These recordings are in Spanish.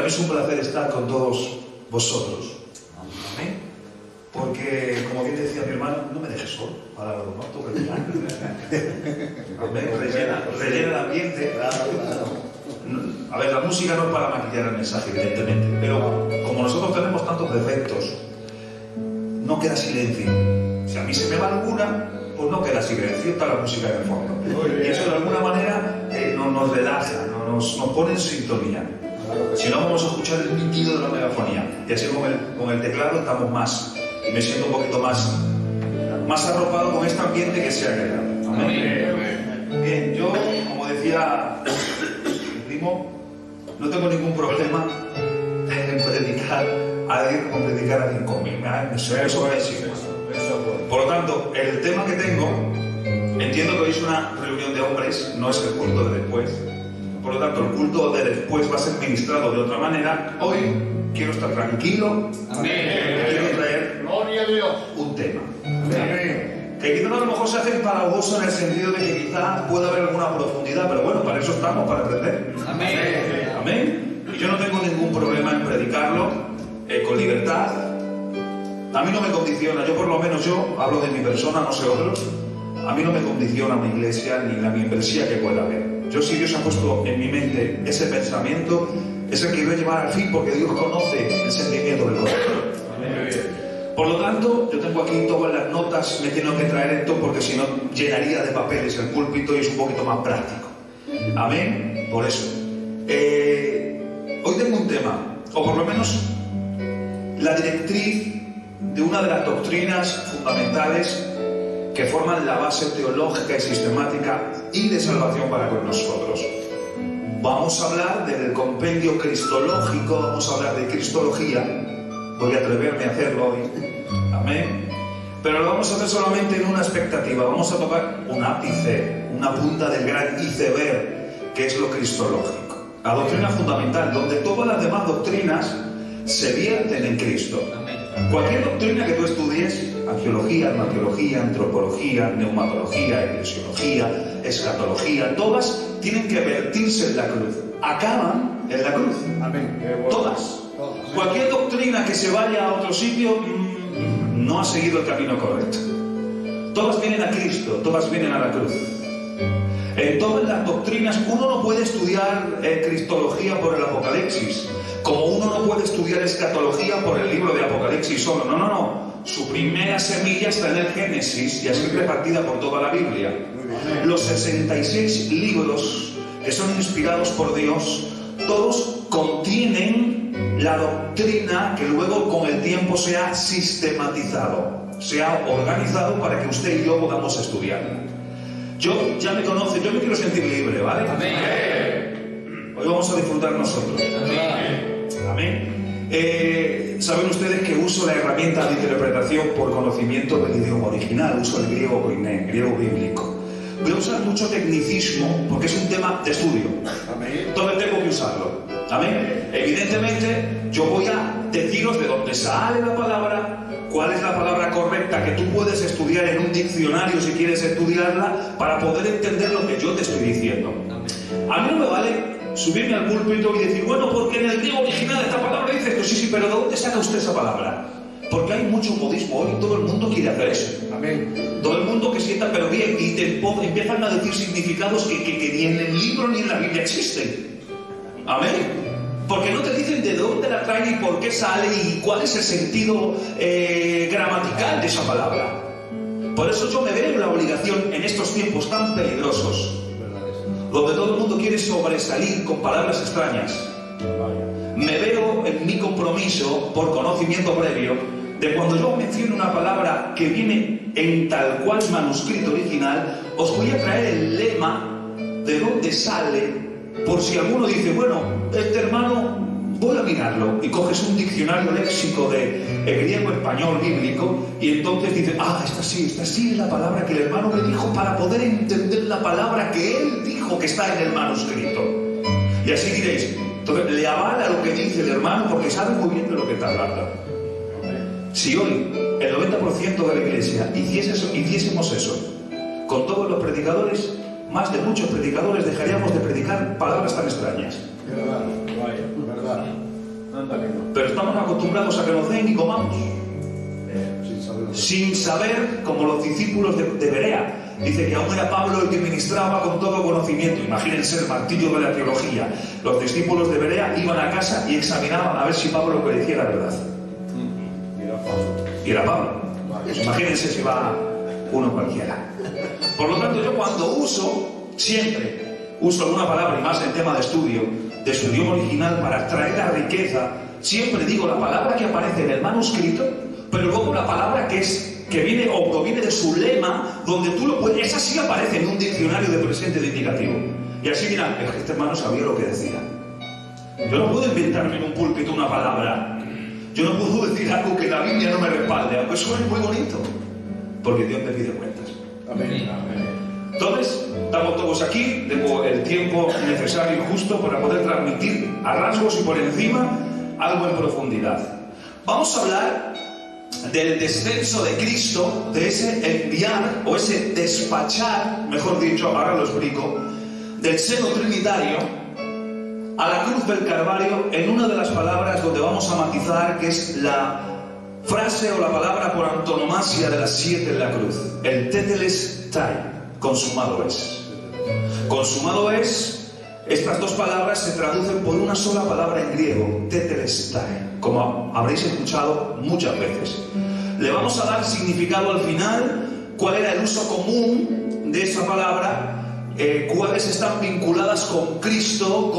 mí es un placer estar con todos vosotros. Amén. Porque, como bien decía mi hermano, no me dejes solo, para lo noto, Amén. Rellena el ambiente. A ver, la música no es para maquillar el mensaje, evidentemente, pero como nosotros tenemos tantos defectos, no queda silencio. Si a mí se me va alguna, pues no queda silencio, está la música en el fondo. Y eso de alguna manera nos relaja, nos pone en sintonía. Si no, vamos a escuchar el pitido de la megafonía. Y así con el teclado estamos más, y me siento un poquito más arropado con este ambiente que se ha creado. Amén. Bien, yo, como decía mi primo, no tengo ningún problema en predicar a alguien como predicar a alguien conmigo. Eso es así. Por lo tanto, el tema que tengo, entiendo que hoy es una reunión de hombres, no es el culto de después. Por lo tanto, el culto de después va a ser ministrado de otra manera. Hoy quiero estar tranquilo. Amén. Quiero traer Gloria a Dios. un tema. Amén. Que quizás a lo mejor se hace empalagoso en el sentido de que quizás pueda haber alguna profundidad, pero bueno, para eso estamos, para aprender. Amén. Amén. Y yo no tengo ningún problema en predicarlo con libertad. A mí no me condiciona, yo por lo menos hablo de mi persona, no sé otros. A mí no me condiciona una iglesia ni la membresía que pueda haber. Yo, si Dios ha puesto en mi mente ese pensamiento, es el que voy a llevar al fin, porque Dios conoce el sentimiento del corazón. Por lo tanto, yo tengo aquí todas las notas, me tengo que traer esto porque si no llenaría de papeles el púlpito y es un poquito más práctico. Amén. Por eso. Hoy tengo un tema, o por lo menos la directriz de una de las doctrinas fundamentales que forman la base teológica y sistemática y de salvación para con nosotros. Vamos a hablar del compendio cristológico, vamos a hablar de cristología. Voy a atreverme a hacerlo hoy. Amén. Pero lo vamos a hacer solamente en una expectativa. Vamos a tocar un ápice, una punta del gran iceberg, que es lo cristológico. La doctrina fundamental, donde todas las demás doctrinas se vierten en Cristo. Cualquier doctrina que tú estudies, arqueología, arqueología, antropología, neumatología, eclesiología, escatología, todas tienen que vertirse en la cruz. Acaban en la cruz. Amén. Todas. Cualquier doctrina que se vaya a otro sitio no ha seguido el camino correcto. Todas vienen a Cristo, todas vienen a la cruz. En todas las doctrinas uno no puede estudiar cristología por el Apocalipsis, como uno no puede estudiar escatología por el libro de Apocalipsis solo. No. Su primera semilla está en el Génesis y así repartida por toda la Biblia. Los 66 libros que son inspirados por Dios, todos contienen la doctrina que luego con el tiempo se ha sistematizado, se ha organizado para que usted y yo podamos estudiarla. Yo ya me conoce, yo me quiero sentir libre, ¿vale? Amén. Hoy vamos a disfrutar nosotros. Amén. Saben ustedes que uso la herramienta de interpretación por conocimiento del idioma original, uso el griego koiné, griego bíblico. Voy a usar mucho tecnicismo porque es un tema de estudio. Entonces tengo que usarlo. Amén. Evidentemente, yo voy a deciros de dónde sale la palabra, cuál es la palabra correcta que tú puedes estudiar en un diccionario si quieres estudiarla, para poder entender lo que yo te estoy diciendo. A mí no me vale subirme al púlpito y decir, bueno, porque en el griego original esta palabra dice esto. Sí, pero ¿de dónde saca usted esa palabra? Porque hay mucho modismo hoy, todo el mundo quiere hacer eso. Amén. Todo el mundo que sienta, pero bien, y empiezan a decir significados que ni en el libro ni en la Biblia existen. Amén. Porque no te dicen de dónde la traen y por qué sale y cuál es el sentido gramatical de esa palabra. Por eso yo me veo en la obligación en estos tiempos tan peligrosos, donde todo el mundo quiere sobresalir con palabras extrañas. Me veo en mi compromiso por conocimiento previo de cuando yo menciono una palabra que viene en tal cual manuscrito original, os voy a traer el lema de dónde sale, por si alguno dice, bueno, este hermano, voy a mirarlo, y coges un diccionario léxico de griego, español, bíblico, y entonces dices, esta sí es la palabra que el hermano me dijo para poder entender la palabra que él dijo que está en el manuscrito. Y así diréis, entonces le avala lo que dice el hermano porque sabe muy bien de lo que está hablando. Si hoy el 90% de la iglesia hiciésemos eso con todos los predicadores, más de muchos predicadores dejaríamos de predicar palabras tan extrañas. Verdad. Pero estamos acostumbrados a que nos den y comamos. Sin saber, como los discípulos de Berea. Dice que aún era Pablo el que ministraba con todo conocimiento. Imagínense el martillo de la teología. Los discípulos de Berea iban a casa y examinaban a ver si Pablo lo que decía era verdad. Y era Pablo. Pues imagínense si va uno cualquiera. Por lo tanto, yo cuando siempre uso alguna palabra, y más en tema de estudio, de su idioma original para extraer la riqueza, siempre digo la palabra que aparece en el manuscrito, pero luego la palabra que viene o proviene de su lema, donde tú lo puedes. Esa sí aparece en un diccionario de presente de indicativo. Y así dirán, es que este hermano sabía lo que decía. Yo no puedo inventarme en un púlpito una palabra. Yo no puedo decir algo que la Biblia no me respalde, aunque suene muy bonito. Porque Dios me pide cuentas. Amén. Entonces, estamos todos aquí, tengo el tiempo necesario y justo para poder transmitir a rasgos y por encima algo en profundidad. Vamos a hablar del descenso de Cristo, de ese enviar o ese despachar, mejor dicho, ahora lo explico, del seno trinitario a la cruz del Calvario, en una de las palabras donde vamos a matizar, que es la frase o la palabra por antonomasia de las 7 en la cruz, el tetelestai, consumado es. Consumado es, estas dos palabras se traducen por una sola palabra en griego, tetelestai, como habréis escuchado muchas veces. Le vamos a dar significado al final, cuál era el uso común de esa palabra, cuáles están vinculadas con Cristo,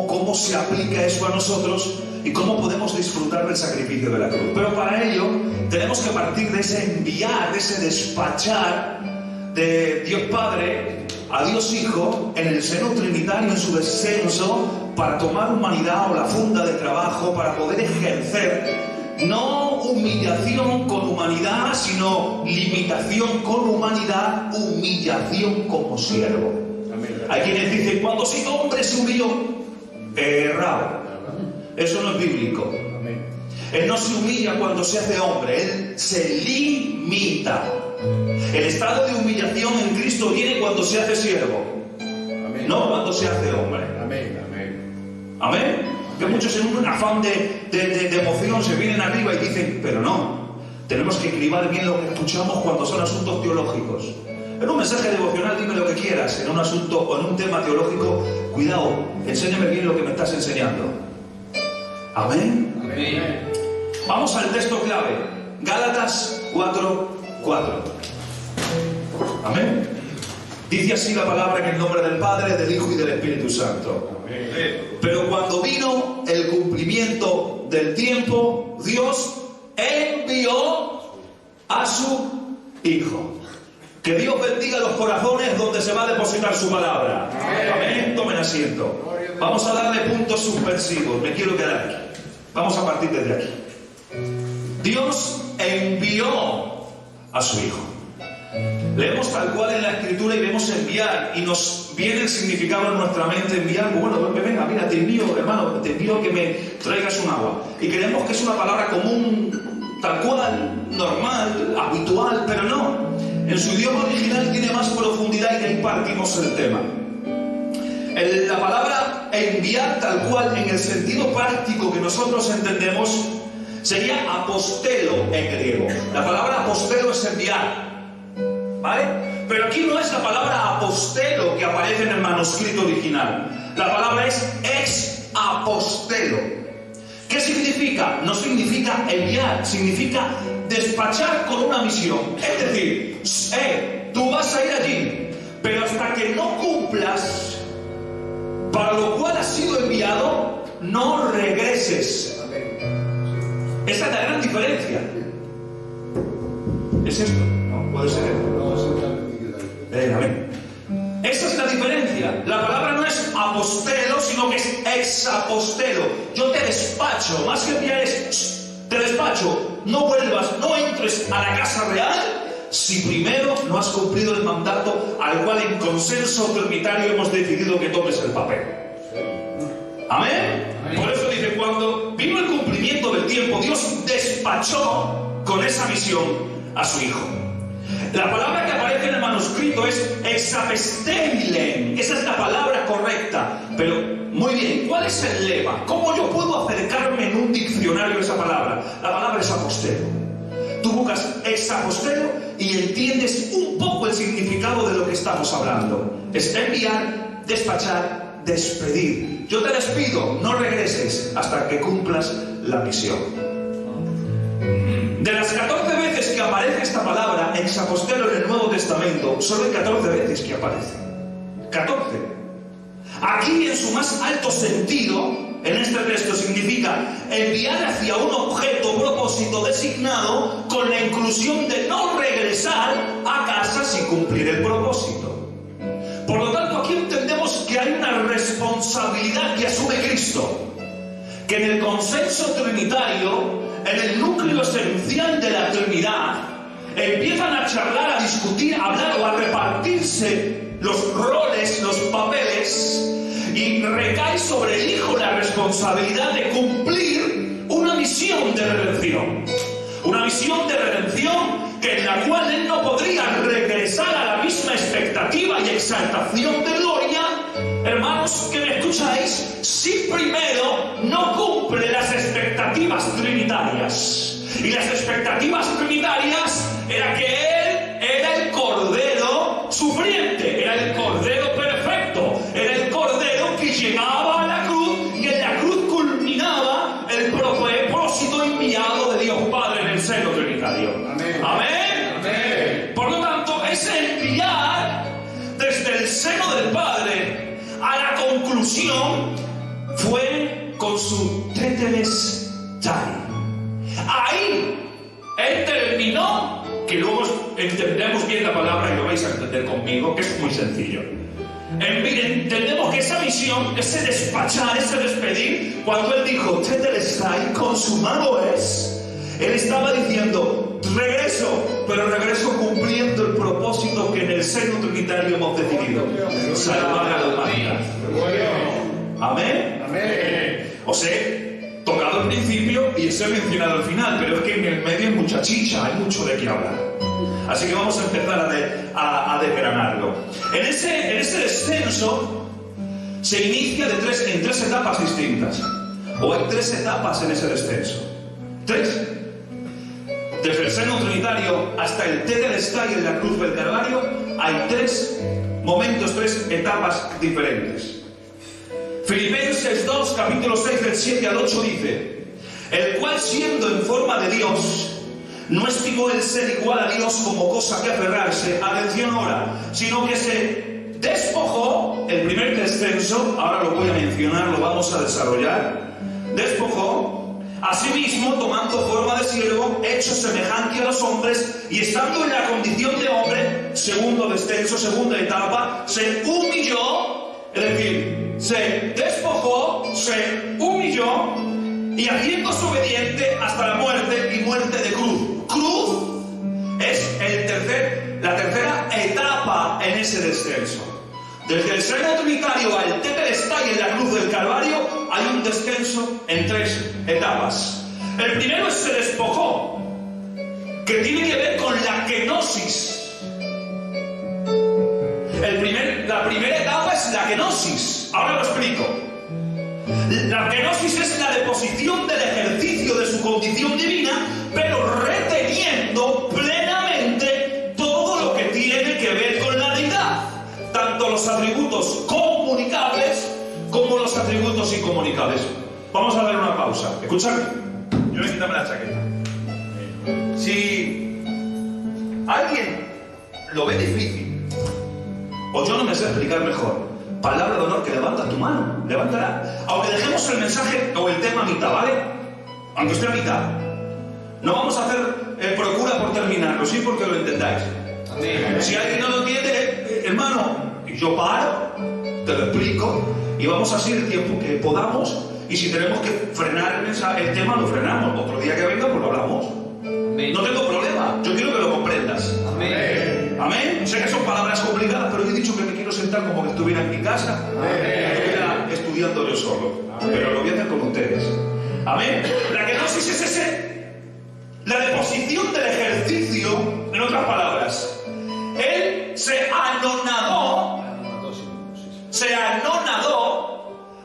cómo se aplica eso a nosotros y cómo podemos disfrutar del sacrificio de la cruz. Pero para ello tenemos que partir de ese enviar, de ese despachar de Dios Padre a Dios Hijo en el seno trinitario, en su descenso, para tomar humanidad o la funda de trabajo, para poder ejercer no humillación con humanidad, sino limitación con humanidad, humillación como siervo. Amén. Hay quienes dicen, cuando siendo hombre se humilló. Errado. Eso no es bíblico. Amén. Él no se humilla cuando se hace hombre, él se limita. El estado de humillación en Cristo viene cuando se hace siervo. Amén. No cuando se hace hombre. Amén. Amén. Amén. Que muchos en un afán de emoción se vienen arriba y dicen, pero no, tenemos que cribar bien lo que escuchamos cuando son asuntos teológicos. En un mensaje devocional dime lo que quieras, en un asunto o en un tema teológico, cuidado, enséñame bien lo que me estás enseñando. Amén. Amén. Vamos al texto clave, Gálatas 4:4. Amén. Dice así la palabra en el nombre del Padre, del Hijo y del Espíritu Santo. Pero cuando vino el cumplimiento del tiempo, Dios envió a su Hijo. Que Dios bendiga los corazones donde se va a depositar su palabra. Amén. Tomen asiento. Vamos a darle puntos suspensivos. Me quiero quedar aquí. Vamos a partir desde aquí. Dios envió a su Hijo. Leemos tal cual en la Escritura y vemos enviar, y nos viene el significado en nuestra mente enviar. Bueno, venga, mira, te envío, hermano, te envío que me traigas un agua. Y creemos que es una palabra común, tal cual, normal, habitual, pero no. En su idioma original tiene más profundidad y de ahí partimos el tema. La palabra enviar, tal cual, en el sentido práctico que nosotros entendemos, sería apostelo en griego. La palabra apostelo es enviar. ¿Vale? Pero aquí no es la palabra apostelo que aparece en el manuscrito original. La palabra es ex apostelo. ¿Qué significa? No significa enviar, significa despachar con una misión. Es decir, tú vas a ir allí, pero hasta que no cumplas para lo cual has sido enviado, no regreses. Esa es la gran diferencia. ¿Es esto? No, puede ser esto. Amén. Esa es la diferencia. La palabra no es apostelo, sino que es exapostelo. Yo te despacho, más que enviar es te despacho. No vuelvas, no entres a la casa real si primero no has cumplido el mandato al cual en consenso trinitario hemos decidido que tomes el papel. Amén. Por eso dice, cuando vino el cumplimiento del tiempo, Dios despachó con esa misión a su Hijo. La palabra que aparece en el manuscrito es exapesteilen. Esa es la palabra correcta. Pero, muy bien, ¿cuál es el lema? ¿Cómo yo puedo acercarme en un diccionario a esa palabra? La palabra es apostelo. Tú buscas exapostelo y entiendes un poco el significado de lo que estamos hablando. Es enviar, despachar, despedir. Yo te despido, no regreses hasta que cumplas la misión. De las 14 veces que aparece esta palabra exapostelo en el Nuevo Testamento, solo hay 14 veces que aparece. 14. Aquí, en su más alto sentido, en este texto significa enviar hacia un objeto o propósito designado con la inclusión de no regresar a casa sin cumplir el propósito. Por lo tanto, aquí entendemos que hay una responsabilidad que asume Cristo, que en el consenso trinitario, en el núcleo esencial de la Trinidad, empiezan a charlar, a discutir, a hablar o a repartirse los roles, los papeles, y recae sobre el Hijo la responsabilidad de cumplir una misión de redención. Una misión de redención en la cual Él no podría regresar a la misma expectativa y exaltación de gloria, hermanos que me escucháis, si primero no cumple las expectativas trinitarias. Y las expectativas trinitarias era que Él era el Cordero sufriente, era el Cordero perfecto, era el Cordero que llegaba a la cruz y en la cruz culminaba el propósito enviado de Dios Padre en el seno trinitario. Amén. Amén. Amén. Por lo tanto, ese enviar desde el seno del Padre a la conclusión fue con su tetelestai. Ahí Él terminó, que luego entendemos bien la palabra y lo vais a entender conmigo, que es muy sencillo. Entendemos que esa misión, ese despachar, ese despedir, cuando Él dijo tetelestai, consumado es, Él estaba diciendo regreso, pero regreso cumpliendo el propósito que en el seno trinitario hemos decidido: salvar a la humanidad. Amén. Amén. Os he tocado al principio y os he mencionado al final, pero es que en el medio hay mucha chicha, hay mucho de qué hablar. Así que vamos a empezar a desgranarlo. En ese descenso se inicia en tres etapas distintas. O hay tres etapas en ese descenso. Tres. Desde el seno trinitario hasta el tetelestai en la cruz del Calvario hay tres momentos, tres etapas diferentes. Filipenses 2, capítulo 6, del 7 al 8 dice: el cual, siendo en forma de Dios, no estimó el ser igual a Dios como cosa que aferrarse, atención ahora, sino que se despojó, el primer descenso, ahora lo voy a mencionar, lo vamos a desarrollar, despojó a sí mismo, tomando forma de siervo, hecho semejante a los hombres, y estando en la condición de hombre, segundo descenso, segunda etapa, se humilló, es decir, se despojó, se humilló, y haciéndose obediente hasta la muerte, y muerte de cruz. Cruz es la tercera etapa en ese descenso. Desde el seno trinitario al tetelestai en la cruz del Calvario hay un descenso en tres etapas. El primero es se despojó, que tiene que ver con la kenosis. La primera etapa es la kenosis. Ahora lo explico. La kenosis es la deposición del ejercicio de su condición divina, pero reteniendo plenamente todo lo que tiene que ver con la deidad, tanto los atributos comunicables como los atributos incomunicables. Vamos a dar una pausa. Escuchadme. Yo voy a quitarme la chaqueta. Si alguien lo ve difícil, o yo no me sé explicar mejor, palabra de honor que levanta tu mano, levántala. Aunque dejemos el mensaje o el tema a mitad, ¿vale? Aunque esté a mitad. No vamos a hacer procura por terminarlo, sí, porque lo entendáis. Amén. Si alguien no lo entiende, hermano, yo paro, te lo explico, y vamos así el tiempo que podamos, y si tenemos que frenar el tema, lo frenamos. Otro día que venga, pues lo hablamos. Amén. No tengo problema, yo quiero que lo comprendas. Amén. Amén. Sé que son palabras complicadas, pero yo he dicho que me quiero sentar como que estuviera en mi casa, estuviera estudiando yo solo. Amén. Pero lo voy a hacer con ustedes. Amén. La kenosis es La deposición del ejercicio, en otras palabras, él se anonadó.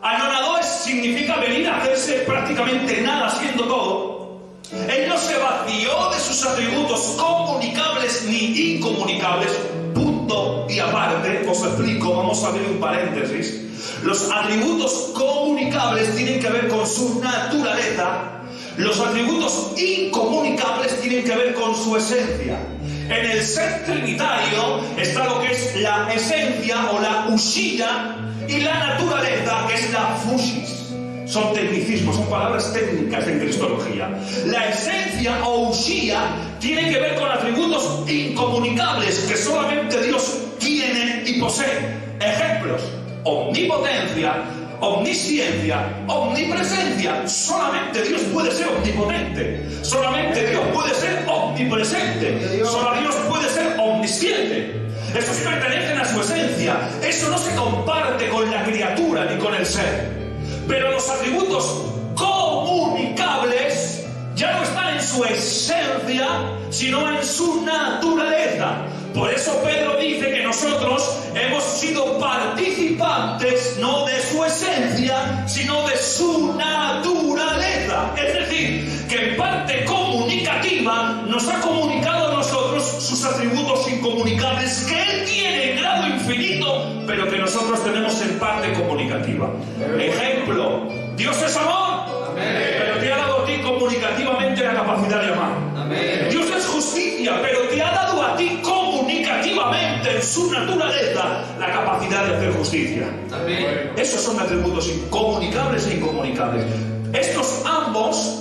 Anonadó significa venir a hacerse prácticamente nada, haciendo todo. Él no se vació de sus atributos comunicables ni incomunicables. Punto y aparte, os explico, vamos a abrir un paréntesis. Los atributos comunicables tienen que ver con su naturaleza. Los atributos incomunicables tienen que ver con su esencia. En el ser trinitario está lo que es la esencia o la ushia y la naturaleza, que es la phusis. Son tecnicismos, son palabras técnicas en cristología. La esencia o ushia tiene que ver con atributos incomunicables que solamente Dios tiene y posee. Ejemplos: omnipotencia, omnisciencia, omnipresencia. Solamente Dios puede ser omnipotente. Solamente Dios puede ser omnipresente. Solo Dios puede ser omnisciente. Estos pertenecen a su esencia. Eso no se comparte con la criatura ni con el ser. Pero los atributos comunicables ya no están en su esencia, sino en su naturaleza. Por eso Pedro dice que nosotros hemos sido participantes no de su esencia, sino de su naturaleza. Es decir, que en parte comunicativa nos ha comunicado a nosotros sus atributos incomunicables que Él tiene en grado infinito, pero que nosotros tenemos en parte comunicativa. Ejemplo: Dios es amor. Amén. Pero te ha dado a ti comunicativamente la capacidad de amar. Amén. Dios es justicia, pero te ha dado a ti comunicativamente en su naturaleza la capacidad de hacer justicia. Amén. Esos son atributos incomunicables e incomunicables. Estos ambos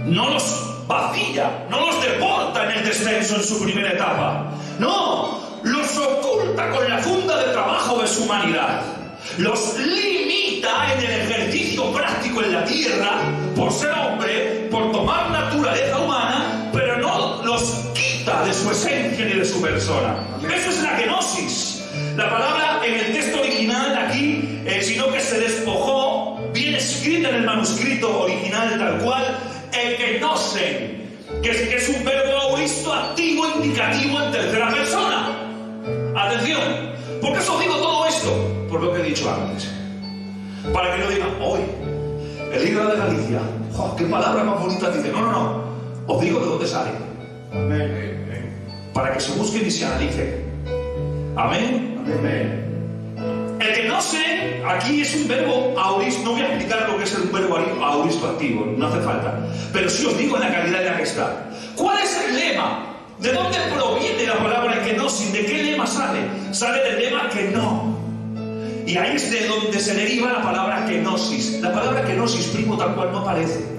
no los vacía, no los deporta en el descenso en su primera etapa. No, los oculta con la funda de trabajo de su humanidad. Los limita en el ejercicio práctico en la tierra por ser hombre, por tomar naturaleza humana, pero no los quita de su esencia ni de su persona. Eso es la kenosis. La palabra en el texto original aquí, sino que se despojó, viene escrita en el manuscrito original tal cual, ekenosen, que es un verbo auristo activo indicativo en tercera persona. Atención, ¿por qué os digo todo esto? Por lo que he dicho antes. Para que no digan, hoy, el libro de Galicia, ¡oh, qué palabra más bonita dice! No. Os digo de dónde sale. Amén. Para que se busquen y se analicen. Amén. Amén. El que no sé, aquí es un verbo auristo. No voy a explicar lo que es el verbo auristo activo, no hace falta. Pero sí os digo en la calidad en la que está. ¿Cuál es el lema? ¿De dónde proviene la palabra kenosis? ¿De qué lema sale? Sale del lema que no. Y ahí es de donde se deriva la palabra kenosis. La palabra kenosis, primo, tal cual no aparece.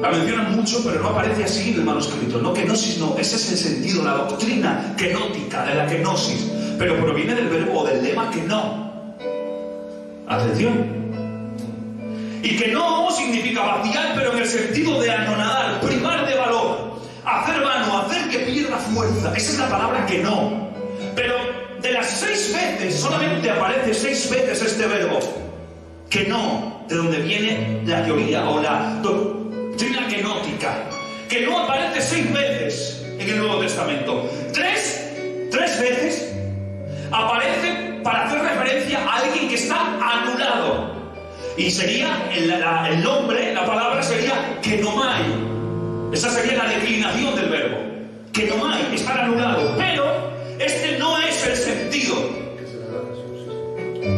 La mencionan mucho, pero no aparece así en el manuscrito. No, kenosis no. Ese es el sentido, la doctrina kenótica de la kenosis. Pero proviene del verbo o del lema que no. Atención. Y que no significa vaciar, pero en el sentido de anonadar, privar de valor, hacer vano, hacer que pierda fuerza. Esa es la palabra que no. Pero de las 6 veces, solamente aparece 6 veces este verbo. Que no, de donde viene la teoría o la doctrina kenótica. Que no aparece 6 veces en el Nuevo Testamento. 3 veces aparece para hacer referencia a alguien que está anulado. Y sería el nombre, la palabra sería kenomai. Esa sería la declinación del verbo. Kenomai, estar anulado. Pero este no es el sentido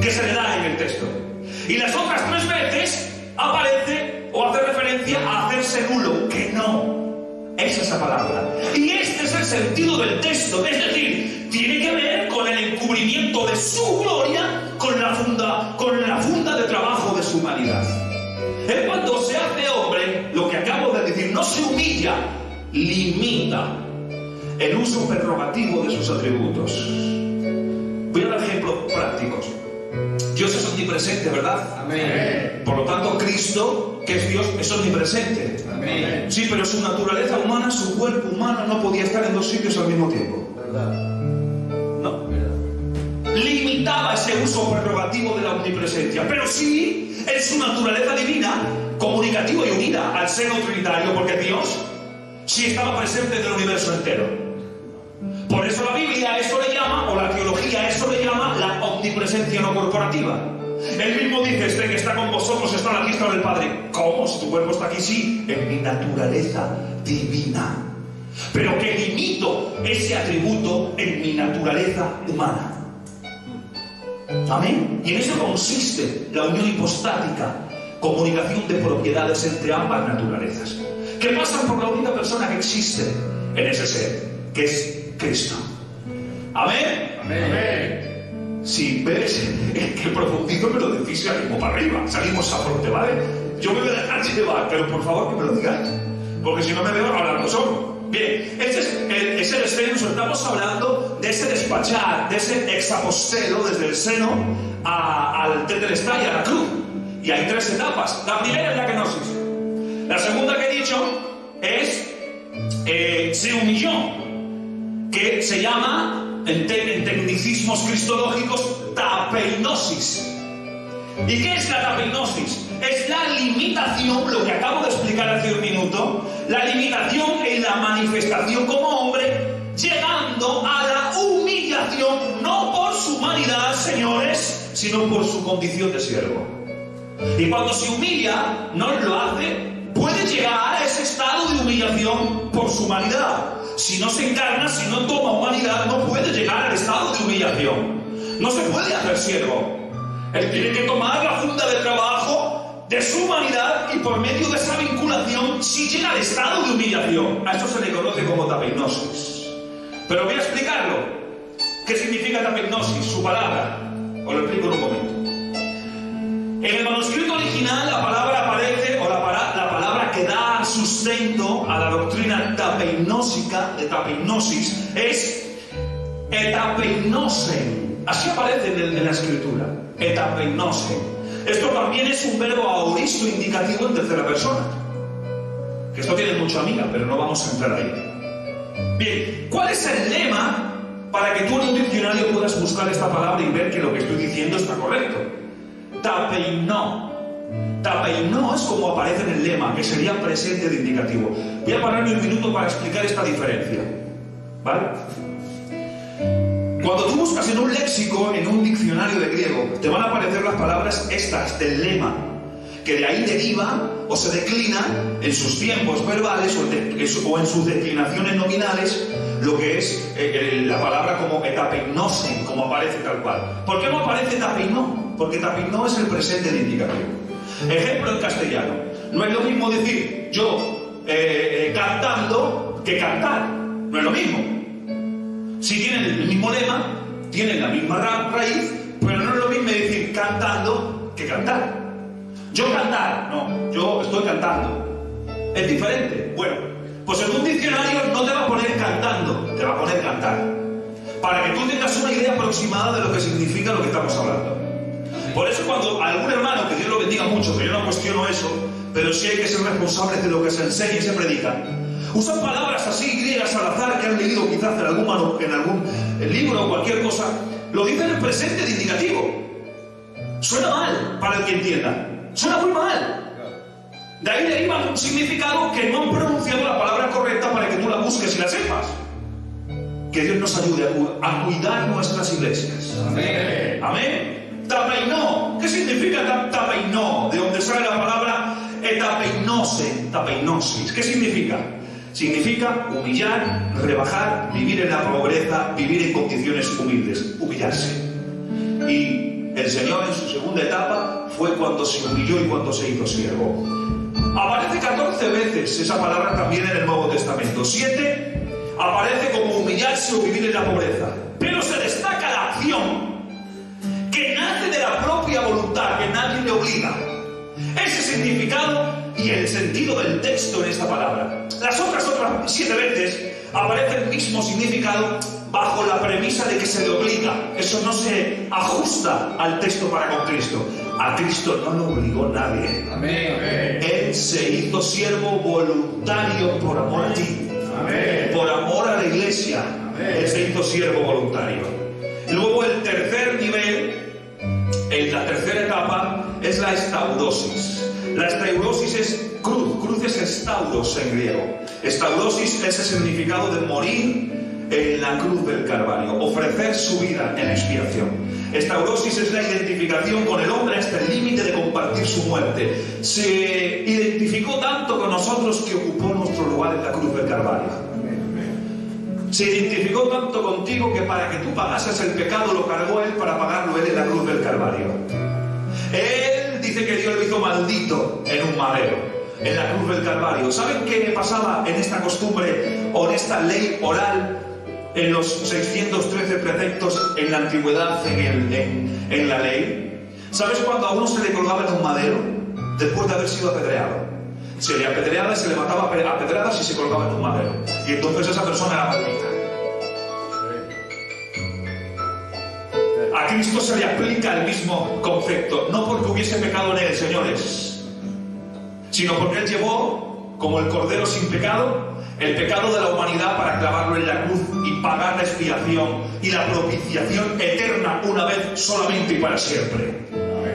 que se le da en el texto. Y las otras 3 veces aparece o hace referencia a hacerse nulo. Que no. Esa es la palabra. Y este es el sentido del texto. Es decir, tiene que ver con el encubrimiento de su gloria con la funda de trabajo de su humanidad. Él, cuando se hace hombre, lo que acabo de decir, no se humilla, limita el uso prerrogativo de sus atributos. Voy a dar ejemplos prácticos. Dios es omnipresente, ¿verdad? Amén. Por lo tanto, Cristo, que es Dios, es omnipresente. Amén. Sí, pero su naturaleza humana, su cuerpo humano, no podía estar en 2 sitios al mismo tiempo. ¿Verdad? No. ¿Verdad? Limitaba ese uso prerrogativo de la omnipresencia, pero sí en su naturaleza divina, comunicativa y unida al seno trinitario, porque Dios si estaba presente en el universo entero. Por eso la Biblia a eso le llama, o la teología a eso le llama, la omnipresencia no corporativa. Él mismo dice, este que está con vosotros está en la diestra del Padre. ¿Cómo? Si tu cuerpo está aquí, sí, en mi naturaleza divina. Pero que limito ese atributo en mi naturaleza humana. Amén. Y en eso consiste la unión hipostática, comunicación de propiedades entre ambas naturalezas, que pasan por la única persona que existe en ese ser, que es Cristo. Amén. Amén. Si ves que profundizo, me lo decís y salimos para arriba, salimos a fronte, ¿vale? Yo me voy a dejar llevar, pero por favor que me lo digáis, porque si no me veo hablando solo. Bien, ese es el descenso. Estamos hablando de ese despachar, de ese exapostelo desde el seno al tetelestai, a la cruz. Y hay 3 etapas. La primera es la kenosis. La segunda que he dicho es se humilló, que se llama en tecnicismos cristológicos tapeinosis. ¿Y qué es la tapeinosis? Es la limitación, lo que acabo de explicar hace un minuto, la limitación en la manifestación como hombre, llegando a la humillación, no por su humanidad, señores, sino por su condición de siervo. Y cuando se humilla, no lo hace, puede llegar a ese estado de humillación por su humanidad. Si no se encarna, si no toma humanidad, no puede llegar al estado de humillación. No se puede hacer siervo. Él tiene que tomar la funda de trabajo de su humanidad y por medio de esa vinculación sí llega al estado de humillación. A eso se le conoce como tapeinosis. Pero voy a explicarlo. ¿Qué significa tapeinosis? Su palabra. Os lo explico en un momento. En el manuscrito original la palabra aparece, o la palabra que da sustento a la doctrina tapeinósica, de tapeinosis, es etapeinosen. Así aparece en la escritura. Etapeinosen. Esto también es un verbo aoristo indicativo en tercera persona. Que esto tiene mucha amiga, pero no vamos a entrar ahí. Bien, ¿cuál es el lema para que tú en un diccionario puedas buscar esta palabra y ver que lo que estoy diciendo está correcto? Tapeinó. Tapeinó es como aparece en el lema, que sería presente de indicativo. Voy a pararme un minuto para explicar esta diferencia. ¿Vale? Cuando tú buscas en un léxico, en un diccionario de griego, te van a aparecer las palabras estas del lema, que de ahí deriva o se declina en sus tiempos verbales o en sus declinaciones nominales lo que es la palabra como etapeinosen, como aparece tal cual. ¿Por qué no aparece tapeinó? Porque tapeinó es el presente de indicativo. Ejemplo en castellano. No es lo mismo decir yo cantando que cantar. No es lo mismo. Si tienen el mismo lema, tienen la misma raíz, pero no es lo mismo decir cantando que cantar. Yo cantar, no, yo estoy cantando. Es diferente. Bueno, pues en un diccionario no te va a poner cantando, te va a poner cantar. Para que tú tengas una idea aproximada de lo que significa lo que estamos hablando. Por eso cuando algún hermano, que Dios lo bendiga mucho, que yo no cuestiono eso, pero sí hay que ser responsables de lo que se enseña y se predica, usan palabras así griegas al azar que han leído quizás en algún libro o cualquier cosa, lo dicen en presente de indicativo. Suena mal para el que entienda. Suena muy mal. De ahí deriva un significado que no han pronunciado la palabra correcta para que tú la busques y la sepas. Que Dios nos ayude a cuidar nuestras iglesias. Amén. Amén. Tapeinó. ¿Qué significa tapeinó? De donde sale la palabra etapeinosen, tapeinosis. ¿Qué significa? Significa humillar, rebajar, vivir en la pobreza, vivir en condiciones humildes, humillarse. Y el Señor en su segunda etapa fue cuando se humilló y cuando se hizo siervo. Aparece 14 veces esa palabra también en el Nuevo Testamento. 7 aparece como humillarse o vivir en la pobreza. Pero se destaca la acción que nace de la propia voluntad, que nadie le obliga. Ese significado y el sentido del texto en esta palabra. Las otras 7 veces aparece el mismo significado bajo la premisa de que se le obliga. Eso no se ajusta al texto para con Cristo. A Cristo no lo obligó nadie. Amén. Él se hizo siervo voluntario por amor a ti. Amén. Por amor a la iglesia. Amén. Él se hizo siervo voluntario. Y luego el tercer nivel, en la tercera etapa, es la estaurosis. La estaurosis es cruz es estauros en griego. Estaurosis es el significado de morir en la cruz del Calvario, ofrecer su vida en expiación. Estaurosis es la identificación con el hombre hasta el límite de compartir su muerte. Se identificó tanto con nosotros que ocupó nuestro lugar en la cruz del Calvario. Se identificó tanto contigo que para que tú pagases el pecado lo cargó Él para pagarlo Él en la cruz del Calvario. Él dice que Dios lo hizo maldito en un madero, en la cruz del Calvario. ¿Saben qué pasaba en esta costumbre o en esta ley oral? En los 613 preceptos en la antigüedad, en la ley. ¿Sabes cuando a uno se le colgaba en un madero después de haber sido apedreado? Se le apedreaba, se le mataba a pedradas y se colgaba en un madero. Y entonces esa persona era maldita. A Cristo se le aplica el mismo concepto, no porque hubiese pecado en Él, señores, sino porque Él llevó, como el Cordero sin pecado, el pecado de la humanidad para clavarlo en la cruz y pagar la expiación y la propiciación eterna una vez solamente y para siempre.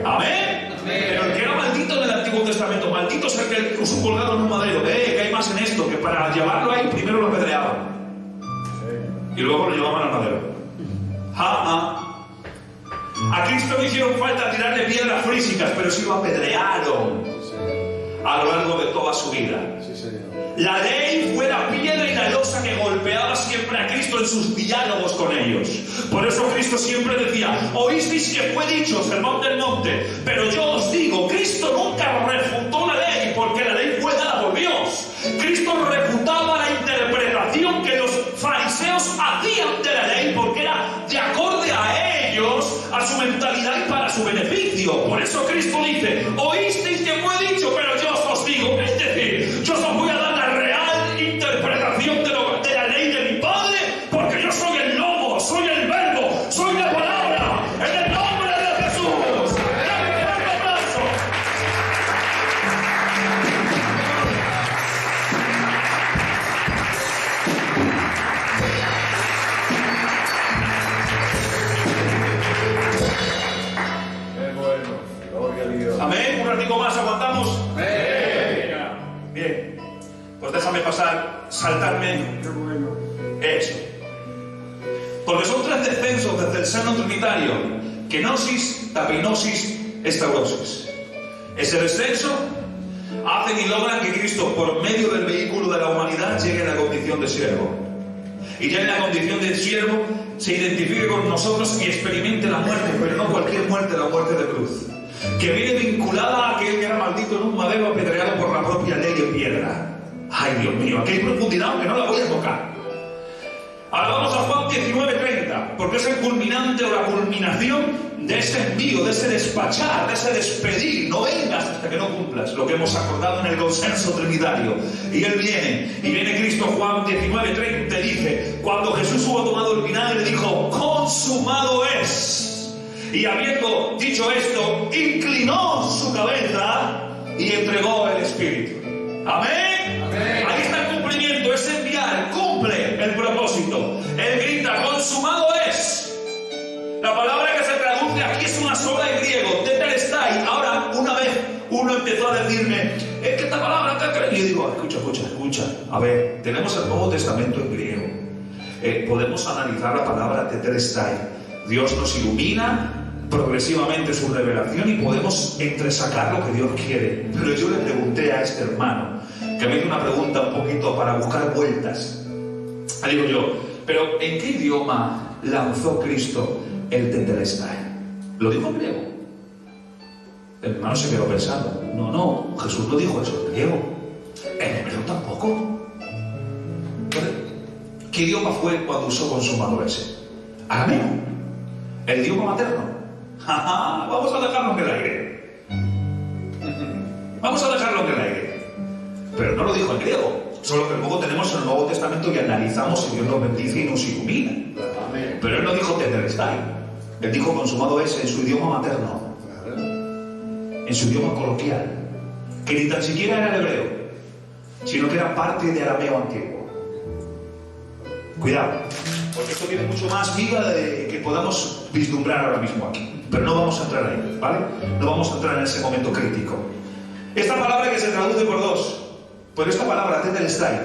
Amén. Pero el que era maldito en el Antiguo Testamento, maldito es el que puso colgado en un madero. Que hay más en esto, que para llevarlo ahí primero lo apedreaban y luego lo llevaban al madero. A Cristo no hicieron falta tirarle piedras físicas, pero sí lo apedrearon a lo largo de toda su vida. La ley fue la piedra y la losa que golpeaba siempre a Cristo en sus diálogos con ellos. Por eso Cristo siempre decía: oísteis que fue dicho, sermón del monte, pero yo os digo. Cristo nunca refutó la ley, porque la ley fue dada por Dios. Cristo refutaba la interpretación que los fariseos hacían de la ley, porque era de acorde a ellos, a su mentalidad y para su beneficio. Por eso Cristo dice: oísteis que fue dicho, pero yo os digo. Es decir, yo os voy a dar la real interpretación de la ley de mi Padre, porque yo soy el lobo, soy el verbo, soy la palabra, en el nombre de Jesús. ¡Dame un fuerte aplauso! Es bueno, gloria a Dios. Amén. Un ratico más, aguantamos. Bien, pues déjame pasar, saltarme eso. Porque son tres descensos desde el seno trinitario: kenosis, tapinosis, estaurosis. Ese descenso hacen y logran que Cristo, por medio del vehículo de la humanidad, llegue a la condición de siervo. Y ya en la condición de siervo se identifique con nosotros y experimente la muerte, pero no cualquier muerte, la muerte de cruz, que viene vinculada a aquel que era maldito en un madero apedreado por la propia ley de piedra. Ay, Dios mío, aquí hay profundidad, aunque no la voy a tocar. Ahora vamos a Juan 19:30, porque es el culminante o la culminación de ese envío, de ese despachar, de ese despedir. No vengas hasta que no cumplas lo que hemos acordado en el consenso trinitario. Y Él viene, y viene Cristo. Juan 19:30 dice: cuando Jesús hubo tomado el vinagre, dijo: consumado es. Y habiendo dicho esto, inclinó su cabeza y entregó el Espíritu. Amén. Amén. Ahí está el cumplimiento, es enviar, cumple el propósito. Él grita: consumado es. La palabra que se traduce aquí es una sola en griego, tetelestai. Ahora, una vez uno empezó a decirme: es que esta palabra te... Y yo digo: escucha. A ver, tenemos el Nuevo Testamento en griego. Podemos analizar la palabra tetelestai. Dios nos ilumina progresivamente su revelación y podemos entresacar lo que Dios quiere. Pero yo le pregunté a este hermano, que me hizo una pregunta un poquito para buscar vueltas. Le digo yo: pero ¿en qué idioma lanzó Cristo el tetelestai? ¿Lo dijo en griego? El hermano se quedó pensando. No, Jesús no dijo eso en griego. En hebreo tampoco. Entonces, ¿qué idioma fue cuando usó consumado ese? Arameo. El idioma materno. Vamos a dejarlo en el aire. Vamos a dejarlo en el aire. Pero no lo dijo en griego. Solo que luego tenemos el Nuevo Testamento y analizamos y Dios nos bendice y nos ilumina. Pero Él no dijo tetelestai. Él dijo consumado es en su idioma materno. En su idioma coloquial. Que ni tan siquiera era el hebreo, sino que era parte de arameo antiguo. Cuidado, porque esto tiene mucho más vida de que podamos vislumbrar ahora mismo aquí. Pero no vamos a entrar ahí, ¿vale? No vamos a entrar en ese momento crítico. Esta palabra que se traduce por dos, Pero esta palabra, tetelestai,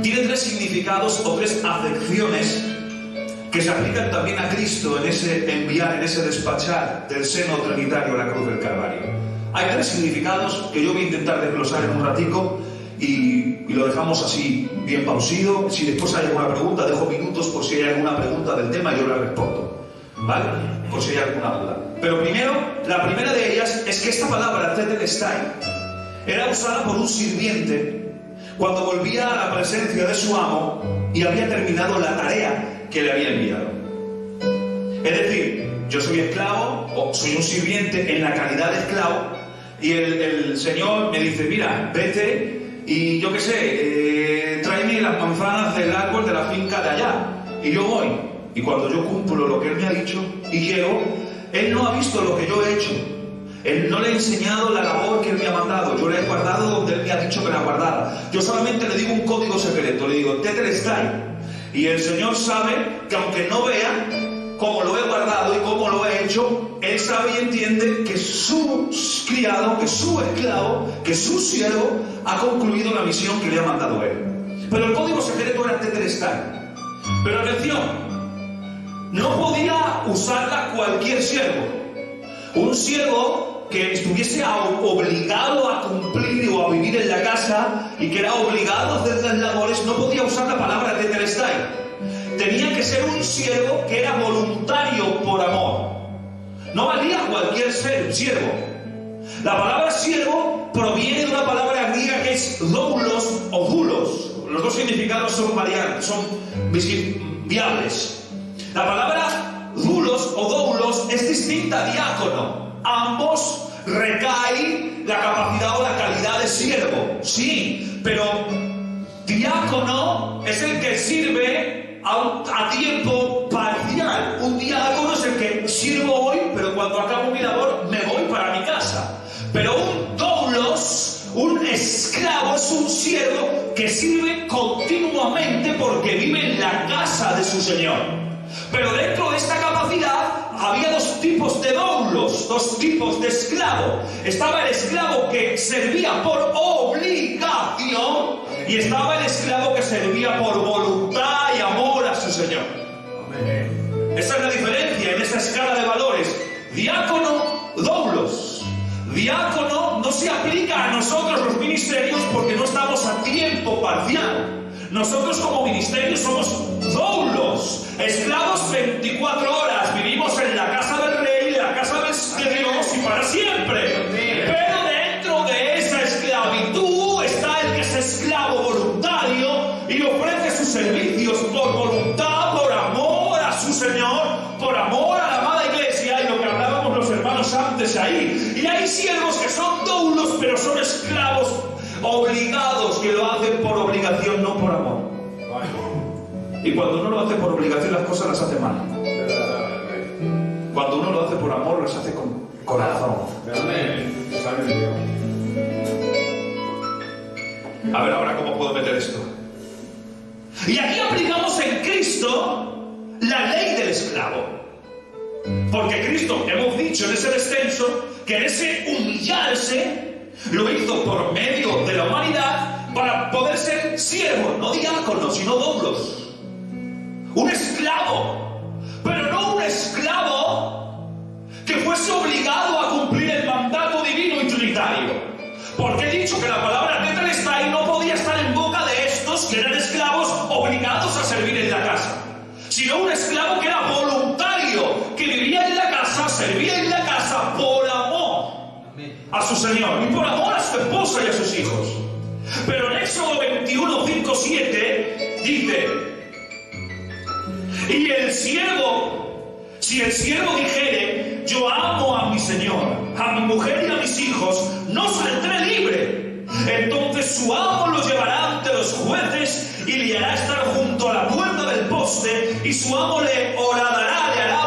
tiene tres significados o tres acepciones que se aplican también a Cristo en ese enviar, en ese despachar del seno trinitario a la cruz del Calvario. Hay tres significados que yo voy a intentar desglosar en un ratico y lo dejamos así bien pausido. Si después hay alguna pregunta, dejo minutos por si hay alguna pregunta del tema y yo la respondo, ¿vale? Por si hay alguna duda. Pero primero, la primera de ellas es que esta palabra, tetelestai, era usada por un sirviente cuando volvía a la presencia de su amo y había terminado la tarea que le había enviado. Es decir, yo soy esclavo o soy un sirviente en la calidad de esclavo y el Señor me dice, mira, vete y yo qué sé, tráeme las manzanas del árbol de la finca de allá. Y yo voy. Y cuando yo cumplo lo que Él me ha dicho y llego, Él no ha visto lo que yo he hecho. Él no le he enseñado la labor que Él me ha mandado. Yo le he guardado donde Él me ha dicho que la guardara. Yo solamente le digo un código secreto. Le digo, tetelestai. Y el Señor sabe que aunque no vea cómo lo he guardado y cómo lo he hecho, Él sabe y entiende que su criado, que su esclavo, que su siervo ha concluido la misión que le ha mandado Él. Pero el código secreto era tetelestai. Pero atención, no podía usarla cualquier siervo. Un siervo que estuviese obligado a cumplir o a vivir en la casa y que era obligado a hacer las labores, no podía usar la palabra tetelestai. Tenía que ser un siervo que era voluntario por amor. No valía cualquier siervo. La palabra siervo proviene de una palabra griega que es doulos o doulos. Los dos significados son variables, son viables. La palabra doulos o doulos es distinta a diácono. Ambos recae la capacidad o la calidad de siervo, sí, pero diácono es el que sirve a tiempo parcial. Un diácono es el que sirvo hoy, pero cuando acabo mi labor me voy para mi casa. Pero un doulos, un esclavo, es un siervo que sirve continuamente porque vive en la casa de su señor. Pero dentro de esta capacidad había dos tipos de doulos, dos tipos de esclavo. Estaba el esclavo que servía por obligación y estaba el esclavo que servía por voluntad y amor a su señor. Amén. Esa es la diferencia en esa escala de valores. Diácono, doulos. Diácono no se aplica a nosotros los ministerios porque no estamos a tiempo parcial. Nosotros como ministerio somos doulos, esclavos 24 horas, vivimos en la casa del rey, en la casa de Dios y para siempre. Pero dentro de esa esclavitud está el que es esclavo voluntario y ofrece sus servicios por voluntad, por amor a su Señor, por amor a la amada iglesia, y lo que hablábamos los hermanos antes ahí. Y hay siervos que son doulos, pero son esclavos obligados, que lo hacen por obligación, no por amor. Y cuando uno lo hace por obligación, las cosas las hace mal. Cuando uno lo hace por amor, las hace con corazón. A ver ahora cómo puedo meter esto. Y aquí aplicamos en Cristo la ley del esclavo. Porque Cristo, hemos dicho en ese descenso, que en ese humillarse lo hizo por medio de la humanidad para poder ser siervo, no diácono, sino doulos. Un esclavo, pero no un esclavo que fuese obligado a cumplir el mandato divino y trinitario. Porque he dicho que la palabra tetelestai no podía estar en boca de estos que eran esclavos obligados a servir en la casa, sino un esclavo que era voluntario, que vivía en la casa, servía en la casa por amor a su Señor y por amor a su esposa y a sus hijos. Pero en Éxodo 21, 5, 7 dice: y el siervo, si el siervo dijere, yo amo a mi Señor, a mi mujer y a mis hijos, no saldré libre. Entonces su amo lo llevará ante los jueces y le hará estar junto a la puerta del poste, y su amo le horadará, le hará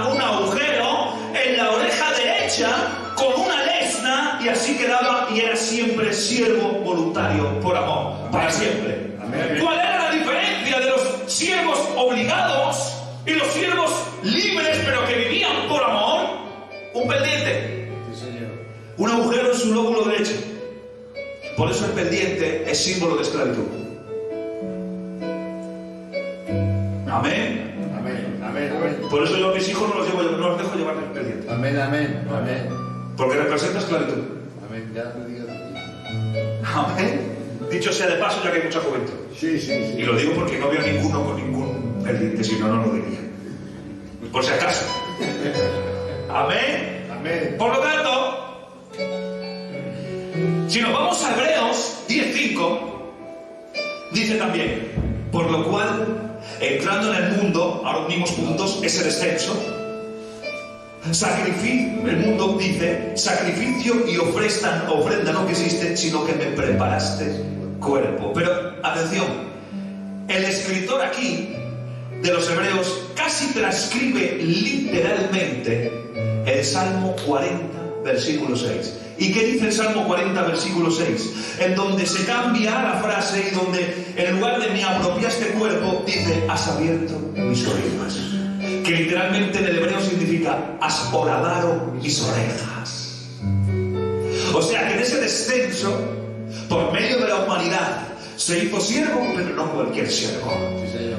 un agujero en la oreja derecha con una lesna, y así quedaba y era siempre siervo voluntario por amor, para siempre. Amén. ¿Cuál era la diferencia de los siervos obligados y los siervos libres pero que vivían por amor? Un pendiente, un agujero en su lóbulo derecho. Por eso el pendiente es símbolo de esclavitud. Amén. Amén, amén, amén. Por eso yo a mis hijos no los dejo llevar el pendiente. Amén, amén, amén. Porque representa esclavitud. Amén, ya te digo. Amén. Dicho sea de paso, ya que hay mucha juventud. Sí, sí, sí. Y lo digo porque no veo ninguno con ningún pendiente, si no, no lo diría. Por si acaso. Amén. Amén. Por lo tanto, si nos vamos a Hebreos 10:5, dice también, por lo cual, entrando en el mundo, a los mismos puntos, es el descenso. El mundo dice, sacrificio y ofrenda no quisiste, sino que me preparaste cuerpo. Pero, atención, el escritor aquí de los Hebreos casi transcribe literalmente el Salmo 40, versículo 6. ¿Y qué dice el Salmo 40, versículo 6? En donde se cambia la frase y donde en lugar de me apropiaste cuerpo, dice, has abierto mis orejas. Que literalmente en el hebreo significa, has horadado mis orejas. O sea que en ese descenso, por medio de la humanidad, se hizo siervo, pero no cualquier siervo.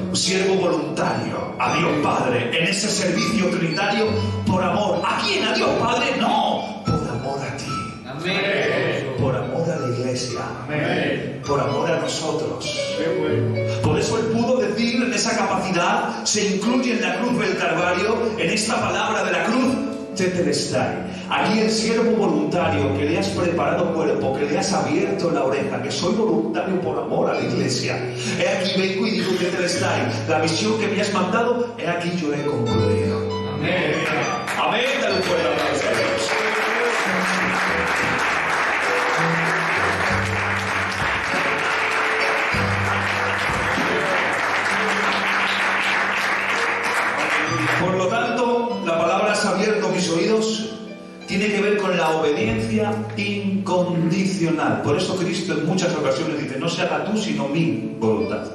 Un siervo voluntario a Dios Padre, en ese servicio trinitario, por amor. ¿A quién? ¿A Dios Padre? No, por amor a ti. Amén. Por amor a la iglesia. Amén. Por amor a nosotros. Qué bueno. Por eso él pudo decir en esa capacidad, se incluye en la cruz del Calvario, en esta palabra de la cruz, tetelestai. Aquí el siervo voluntario, que le has preparado cuerpo, que le has abierto la oreja, que soy voluntario por amor a la iglesia. He aquí vengo y digo tetelestai. La misión que me has mandado, he aquí yo he concluido. Amén. Amén. Dale un fuerte aplauso a Dios. Por lo tanto, la palabra has abierto mis oídos tiene que ver con la obediencia incondicional. Por eso Cristo en muchas ocasiones dice, no se haga tú sino mi voluntad.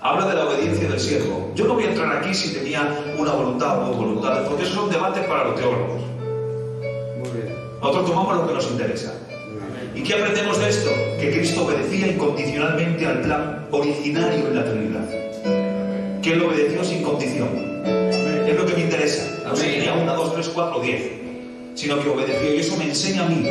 Habla de la obediencia del siervo. Yo no voy a entrar aquí si tenía una voluntad o dos voluntades, porque esos son debates para los teólogos. Muy bien. Nosotros tomamos lo que nos interesa. ¿Y qué aprendemos de esto? Que Cristo obedecía incondicionalmente al plan originario en la Trinidad. Que Él obedeció sin condición. Es lo que me interesa. No sería 1, 2, 3, 4, 10. Sino que obedeció. Y eso me enseña a mí,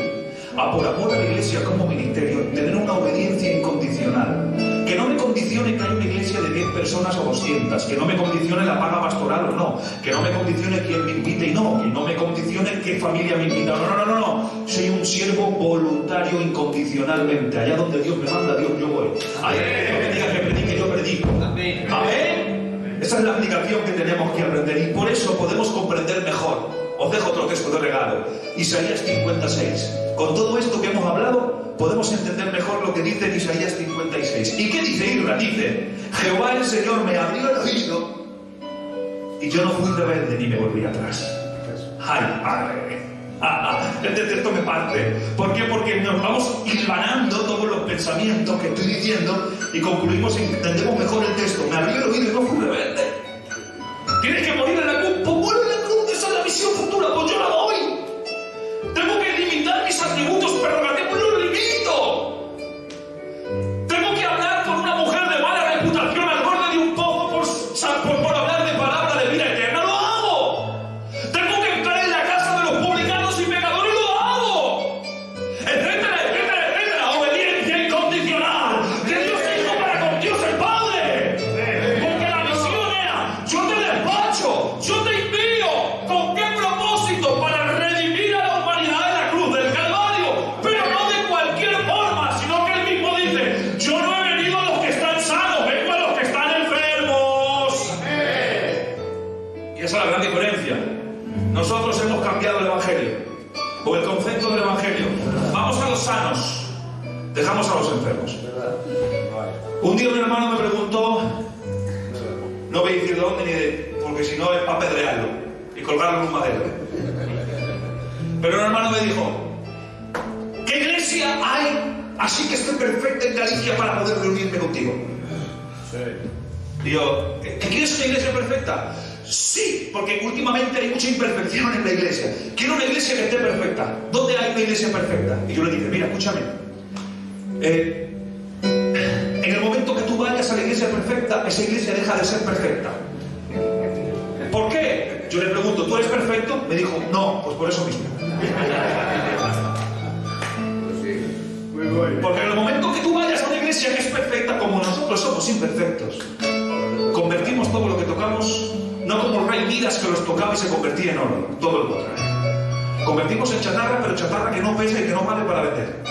a por amor a la iglesia como ministerio, tener una obediencia incondicional. Que no me condicione que haya una iglesia de 10 personas o 200. Que no me condicione la paga pastoral o no. Que no me condicione quién me invite y no. Que no me condicione qué familia me invita. No. Soy un siervo voluntario incondicionalmente. Allá donde Dios me manda, Dios yo voy. Allá donde me diga que predique, yo predico. Amén. Amén. Esa es la aplicación que tenemos que aprender. Y por eso podemos comprender mejor. Os dejo otro texto de regalo. Isaías 56. Con todo esto que hemos hablado, podemos entender mejor lo que dice en Isaías 56. ¿Y qué dice Isra? Dice, Jehová el Señor me abrió el oído y yo no fui rebelde ni me volví atrás. ¡Ay, Padre! Este texto me parte. ¿Por qué? Porque nos vamos hilvanando todos los pensamientos que estoy diciendo y concluimos y entendemos mejor el texto. Me abrió el oído y no fui rebelde. ¿Tienes que morir en la cruz? Pues muero en la cruz. Esa es la misión futura. Pues yo la doy. Tengo que limitar mis atributos prerrogativos. ¡Los limito! Tengo que hablar con una mujer de mala reputación al borde de un pozo por hablar de palabra de vida eterna. ¡Lo hago! Tengo que entrar en la casa de los publicanos y pecadores. ¡Lo hago! Etcétera, etcétera, etcétera. Obediencia incondicional. Que Dios se hizo para con Dios el Padre. Porque la misión era, yo te despacho, yo te envío. ¿Con qué propósito? Para redimir a la humanidad en la cruz del Calvario. Pero no de cualquier forma, sino que él mismo dice, yo no he venido a los que están sanos, vengo a los que están enfermos. Y esa es la gran diferencia. Nosotros hemos cambiado el Evangelio, o el concepto del Evangelio. Vamos a los sanos, dejamos a los enfermos. Un día un hermano me preguntó, no voy a decir de dónde ni de, porque si no es para apedrearlo y colgarlo en un madero. Pero un hermano me dijo, ¿qué iglesia hay así que esté perfecta en Galicia para poder reunirme contigo? Y yo, ¿qué quieres una iglesia perfecta? Sí, porque últimamente hay mucha imperfección en la iglesia. Quiero una iglesia que esté perfecta. ¿Dónde hay una iglesia perfecta? Y yo le dije, mira, escúchame. En el momento que tú vayas a la iglesia perfecta, esa iglesia deja de ser perfecta. ¿Por qué? Yo le pregunto, ¿tú eres perfecto? Me dijo, no, pues por eso mismo. Porque en el momento que tú vayas a una iglesia que es perfecta, como nosotros somos imperfectos, convertimos todo lo que tocamos, no como el rey Midas que los tocaba y se convertía en oro, todo lo contrario. Convertimos en chatarra, pero chatarra que no pesa y que no vale para vender.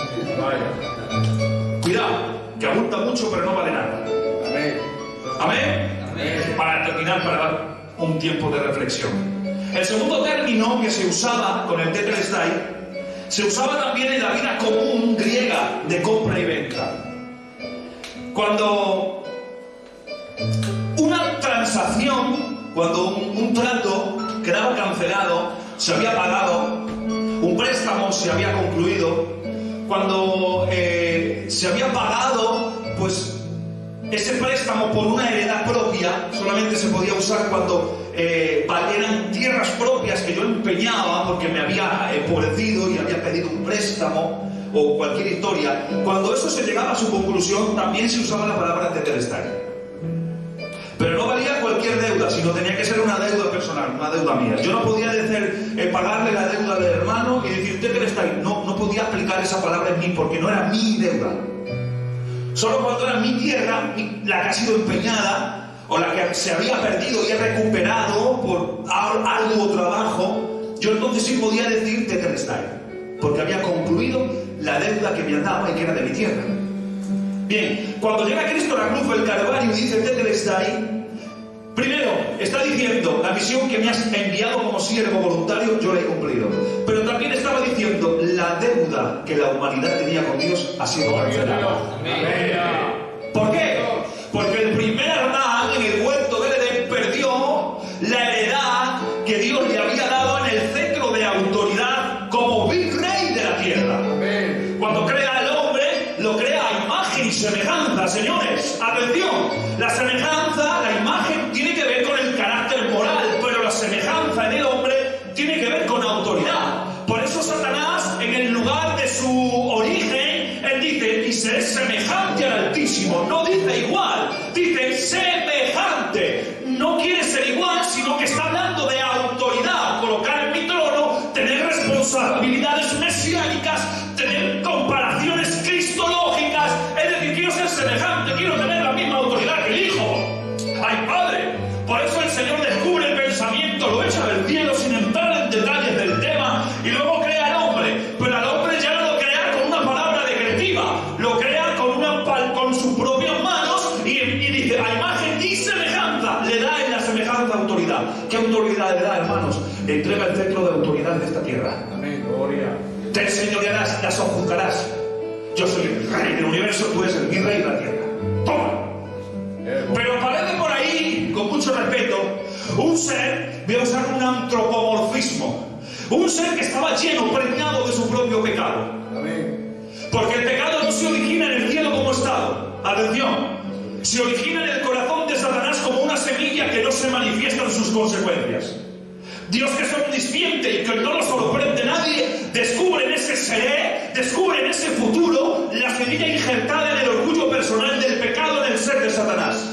Cuidado, que abunda mucho pero no vale nada. Amén. ¿Amén? Amén. Para terminar, para dar un tiempo de reflexión. El segundo término que se usaba con el tetelestai se usaba también en la vida común griega de compra y venta. Cuando una transacción, cuando un trato quedaba cancelado, se había pagado, un préstamo se había concluido, cuando se había pagado, pues ese préstamo por una heredad propia solamente se podía usar cuando eran tierras propias que yo empeñaba porque me había empobrecido y había pedido un préstamo o cualquier historia. Cuando eso se llegaba a su conclusión, también se usaba la palabra tetelestai. Pero no valía cualquier deuda, sino tenía que ser una deuda personal, una deuda mía. Yo no podía decir, pagarle la deuda del hermano y decir tetelestai. No podía aplicar esa palabra en mí porque no era mi deuda. Solo cuando era mi tierra, la que ha sido empeñada, o la que se había perdido y he recuperado por arduo trabajo, yo entonces sí podía decir tetelestai, porque había concluido la deuda que me andaba y que era de mi tierra. Bien, cuando llega Cristo a la cruz del Calvario y dice tetelestai, primero está diciendo, la misión que me has enviado como siervo voluntario, yo la he cumplido. Pero también estaba diciendo, la deuda que la humanidad tenía con Dios ha sido cancelada. ¿Por qué? Porque el primer Adán en el huerto del Edén perdió la heredad que Dios le había dado en el cetro de autoridad como virrey de la tierra. Cuando crea al hombre, lo crea a imagen y semejanza, señores. Atención, la semejanza, la imagen tiene que ver con el carácter moral, pero la semejanza en el hombre tiene que ver con autoridad. Por eso Satanás, en el lugar de su origen, él dice, y seré semejante al Altísimo. No dice igual, dice semejante. No quiere ser igual, sino que está hablando de autoridad, colocar en mi trono, tener responsabilidades mesiánicas, tener comparaciones cristológicas. Es decir, quiero ser semejante, quiero tener la misma autoridad que el Hijo. ¡Ay, Padre! Por eso el Señor descubre el pensamiento, lo echa del cielo sin entrar en detalles del tema, y luego crea al hombre. Pero al hombre ya no lo crea con una palabra decretiva, lo crea con sus propias manos y dice, a imagen y semejanza, le da en la semejanza autoridad. ¿Qué autoridad le da, hermanos? Le entrega el cetro de autoridad de esta tierra. Amén, gloria. Te enseñorearás, las sojuzgarás. Yo soy el rey del universo, tú eres el virrey de la tierra. ¡Toma! Pero aparece por ahí, con mucho respeto, un ser, voy a usar un antropomorfismo, un ser que estaba lleno, preñado de su propio pecado. Amén. Porque el pecado no se origina en el cielo como estado. Atención, se origina en el corazón de Satanás como una semilla que no se manifiesta en sus consecuencias. Dios, que es omnisciente y que no lo sorprende nadie, descubre en ese seré, descubre en ese futuro la semilla injertada en el orgullo personal del pecado en el ser de Satanás.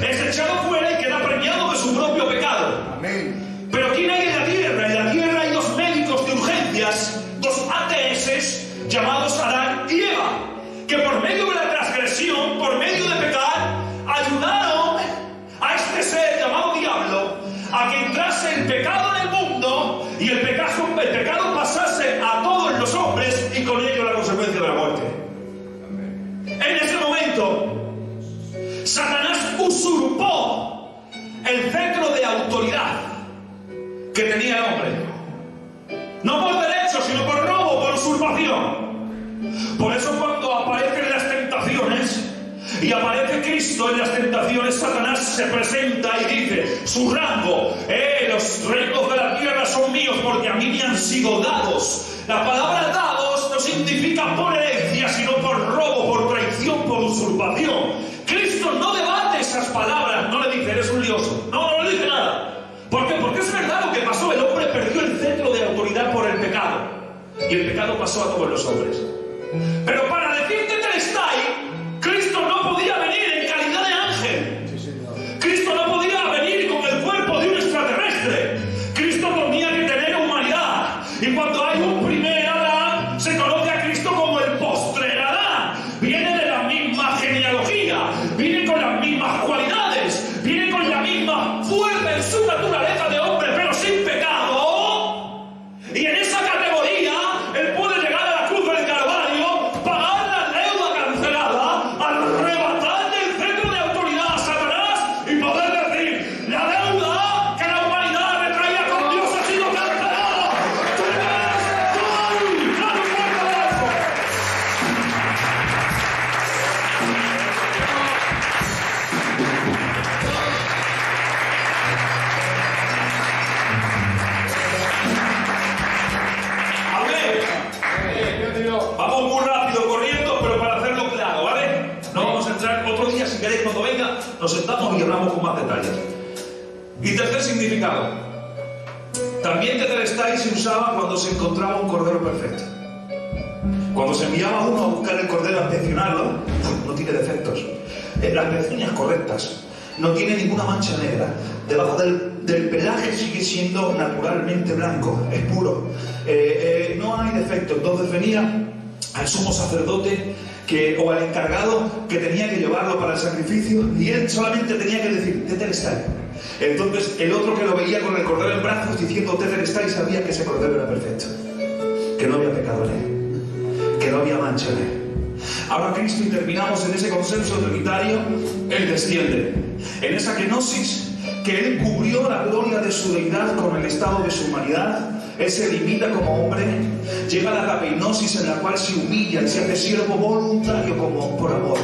Es echado fuera y queda preñado de su propio pecado. Amén. Pero ¿quién hay en la tierra? En la tierra hay dos médicos de urgencias, dos ATS llamados Adán y Eva, que por medio de la transgresión, por medio de pecar, ayudaron a este ser llamado diablo a que entrase el pecado en el mundo y el pecado pasase a todos los hombres y con ello la consecuencia de la muerte. En ese momento, Satanás usurpó el cetro de autoridad que tenía el hombre. No por derecho, sino por robo, por usurpación. Por eso cuando aparecen las tentaciones y aparece Cristo en las tentaciones, Satanás se presenta y dice, su rango, los reinos de la tierra son míos porque a mí me han sido dados. La palabra dados no significa por herencia, sino por robo, por traición, por usurpación. Cristo no debate esas palabras, no le dice, eres un lioso. No le dice nada. ¿Por qué? Porque es verdad lo que pasó. El hombre perdió el centro de autoridad por el pecado. Y el pecado pasó a todos los hombres. Pero para decirte Vamos muy rápido, corriendo, pero para hacerlo claro, ¿vale? No vamos a entrar otro día, si queréis, cuando venga, nos sentamos y hablamos con más detalles. Y tercer significado. También Tetelestai se usaba cuando se encontraba un cordero perfecto. Cuando se enviaba uno a buscar el cordero a inspeccionarlo, no tiene defectos. Las pezuñas correctas, no tiene ninguna mancha negra. Debajo del pelaje sigue siendo naturalmente blanco, es puro. No hay defectos. Entonces venía al sumo sacerdote o al encargado que tenía que llevarlo para el sacrificio, y él solamente tenía que decir Tetelestai. Entonces el otro que lo veía con el cordero en brazos diciendo Tetelestai sabía que ese cordero era perfecto, que no había pecado en él, que no había mancha en él. Ahora Cristo, y terminamos en ese consenso trinitario, Él desciende en esa kenosis, que Él cubrió la gloria de su deidad con el estado de su humanidad. Él se limita como hombre, llega a la tapeinosis en la cual se humilla y se hace siervo voluntario como por amor.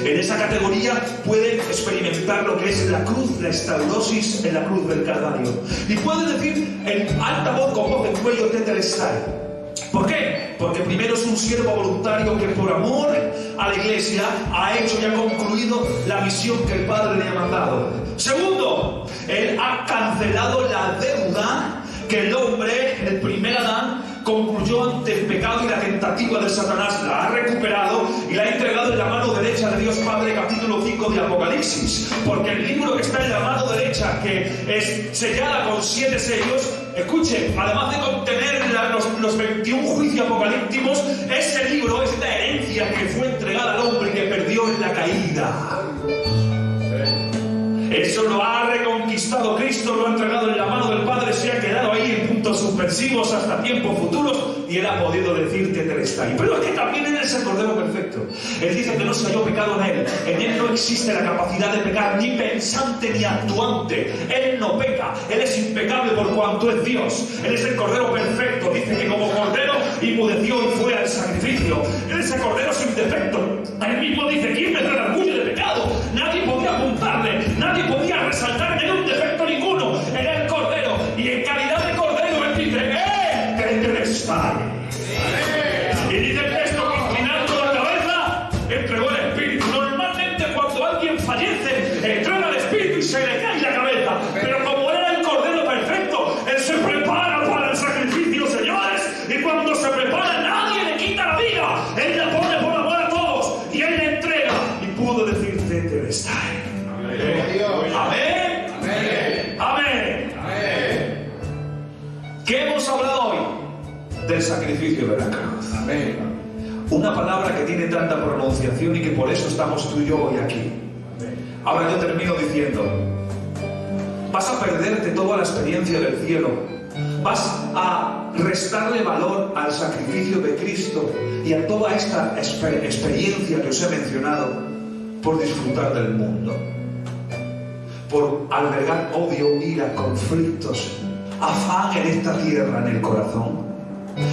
En esa categoría puede experimentar lo que es la cruz, la estaurosis en la cruz del Calvario. Y puede decir en alta voz, con voz de cuello, Tetelestai. ¿Por qué? Porque primero es un siervo voluntario que por amor a la iglesia ha hecho y ha concluido la misión que el Padre le ha mandado. Segundo, Él ha cancelado la deuda que el hombre, el primer Adán, concluyó ante el pecado y la tentativa de Satanás. La ha recuperado y la ha entregado en la mano derecha de Dios Padre, capítulo 5 de Apocalipsis. Porque el libro que está en la mano derecha, que es sellada con 7 sellos, escuche, además de contener los 21 juicios apocalípticos, ese libro es la herencia que fue entregada al hombre que perdió en la caída. Eso lo ha reconquistado Cristo, lo ha entregado en la mano del Padre, se ha quedado ahí en puntos suspensivos hasta tiempos futuros, y Él ha podido decir Tetelestai. Pero es que también Él es el Cordero perfecto. Él dice que no se halló pecado en Él. En Él no existe la capacidad de pecar, ni pensante ni actuante. Él no peca, Él es impecable por cuanto es Dios. Él es el Cordero perfecto. Dice que como Cordero inmudeció y fue al sacrificio. Él es el Cordero sin defecto. Él mismo dice: ¿quién me redarguye de pecado? Nadie podía apuntarle, nadie podía resaltar en él un defecto ninguno. Era el Cordero, y en calidad de Cordero Él dice: Tetelestai. Y dice esto que inclinando la cabeza entregó el Espíritu. Normalmente cuando alguien fallece, entrega el Espíritu y se le cae la cabeza. Pero como era el Cordero perfecto, Él se prepara para el sacrificio, señores. Y cuando se prepara, nadie le quita la vida. Él la pone por amor a todos, y Él le entrega. Y pudo decir Tetelestai. Amén. Amén. Amén. Amén. ¿Qué hemos hablado hoy? Del sacrificio de la cruz. Amén. Una palabra que tiene tanta pronunciación y que por eso estamos tú y yo hoy aquí. Amén. Ahora yo termino diciendo: vas a perderte toda la experiencia del cielo. Vas a restarle valor al sacrificio de Cristo y a toda esta experiencia que os he mencionado por disfrutar del mundo, por albergar odio, ira, conflictos, afán en esta tierra, en el corazón.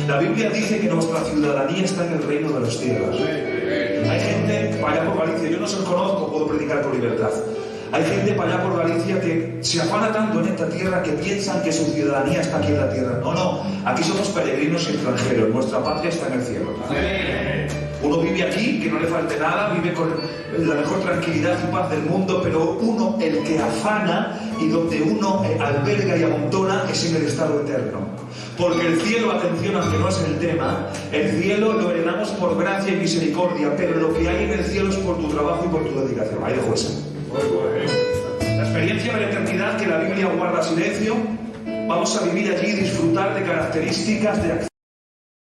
La Biblia dice que nuestra ciudadanía está en el reino de los cielos. Hay gente para allá por Galicia, yo no se los conozco, puedo predicar con libertad. Hay gente para allá por Galicia que se afana tanto en esta tierra que piensan que su ciudadanía está aquí en la tierra. No, no, aquí somos peregrinos y extranjeros, nuestra patria está en el cielo. Uno vive aquí, que no le falte nada, vive con la mejor tranquilidad y paz del mundo, pero uno, el que afana y donde uno alberga y amontona, es en el estado eterno. Porque el cielo, atención, aunque no es el tema, el cielo lo heredamos por gracia y misericordia, pero lo que hay en el cielo es por tu trabajo y por tu dedicación. Ahí dejo eso. La experiencia de la eternidad, que la Biblia guarda silencio, vamos a vivir allí y disfrutar de características de acción.